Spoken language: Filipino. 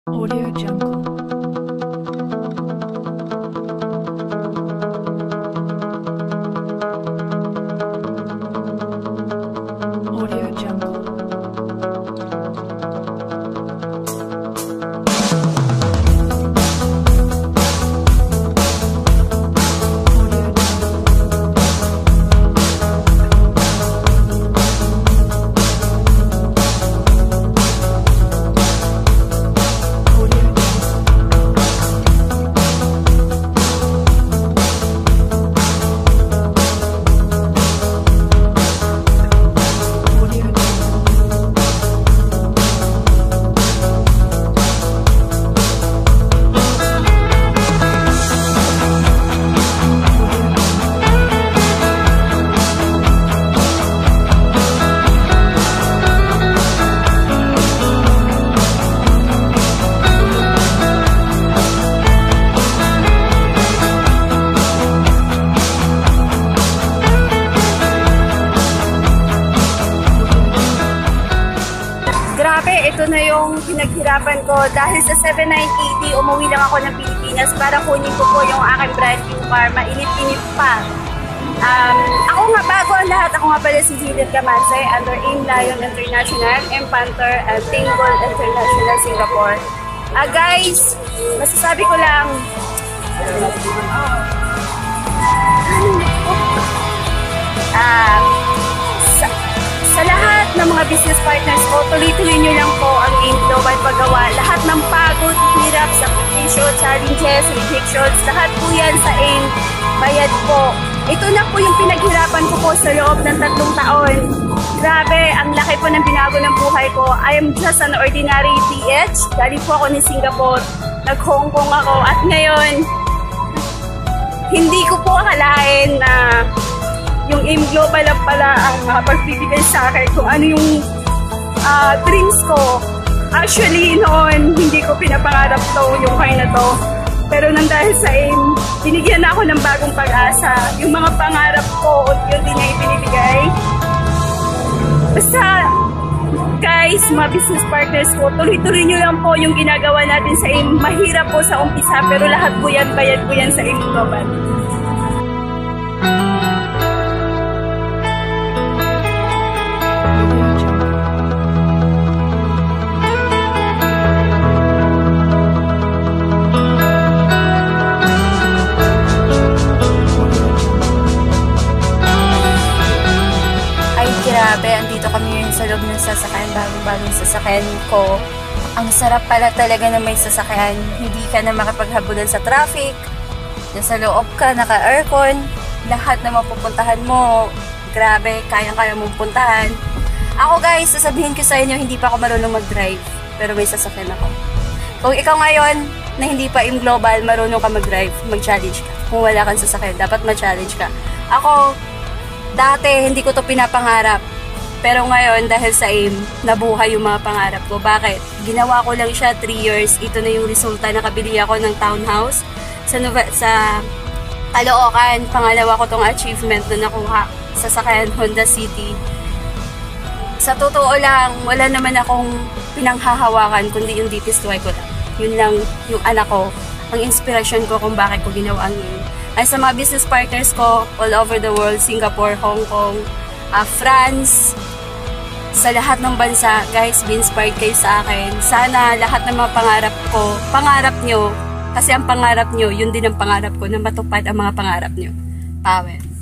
Audio Jungle. Audio Jungle. Grabe, ito na yung pinaghirapan ko. Dahil sa 7980, umuwi lang ako ng Pilipinas para kunin ko po yung aking brand new car. Mainit-init pa. Ako nga, bago ang lahat, ako nga pala si Jillian Camansay under AIM Lion International, M Panther, and Tingle International Singapore. Guys, masasabi ko lang, sa lahat ng mga business partners ko, tuloy-tuloy nyo lang po ang AIM Global paggawa. Lahat ng pagod, hirap, sakripisyo, challenges, rejections, lahat po yan sa AIM. Bayad po. Ito na po yung pinaghirapan ko po sa loob ng 3 taon. Grabe, ang laki po ng binago ng buhay ko. I am just an ordinary PH. Galing po ako ni Singapore. Nag-Hong Kong ako. At ngayon, hindi ko po akalain na yung AIM Global lang pala ang makapagbibigay sa akin kung ano yung dreams ko. Actually, noon, hindi ko pinapangarap to, yung kayo na to. Pero nang dahil sa AIM, binigyan na ako ng bagong pag-asa. Yung mga pangarap ko, yun din niya ibinibigay. Basta, guys, mga business partners ko, tuloy-tuloy nyo lang po yung ginagawa natin sa AIM. Mahirap po sa umpisa, pero lahat po yan, bayad po yan sa AIM Global. Grabe, andito kami ngayon sa loob ng sasakyan, bagong sasakyan ko. Ang sarap pala talaga na may sasakyan. Hindi ka na makapaghabulan sa traffic. Nasa loob ka, naka-aircon. Lahat na mapupuntahan mo, grabe, kayang-kaya mong puntahan. Ako guys, sasabihin ko sa inyo, hindi pa ako marunong mag-drive. Pero may sasakyan ako. Kung ikaw ngayon, na hindi pa AIM Global, marunong ka mag-drive, mag-challenge ka. Kung wala kang sasakyan, dapat mag-challenge ka. Ako, dati, hindi ko to pinapangarap. Pero ngayon, dahil sa AIM, nabuhay yung mga pangarap ko. Bakit? Ginawa ko lang siya 3 years. Ito na yung resulta. Nakabili ako ng townhouse sa Caloocan. Pangalawa ko tong achievement na nakuha sa sasakyan Honda City. Sa totoo lang, wala naman akong pinanghahawakan, kundi yung deepest why ko lang. Yun lang yung anak ko. Ang inspirasyon ko kung bakit ko ginawa ang yun. Ay sa mga business partners ko all over the world, Singapore, Hong Kong, France, sa lahat ng bansa, guys, be-inspired kayo sa akin. Sana lahat ng mga pangarap ko, pangarap nyo, kasi ang pangarap nyo, yun din ang pangarap ko, na matupad ang mga pangarap nyo. Power.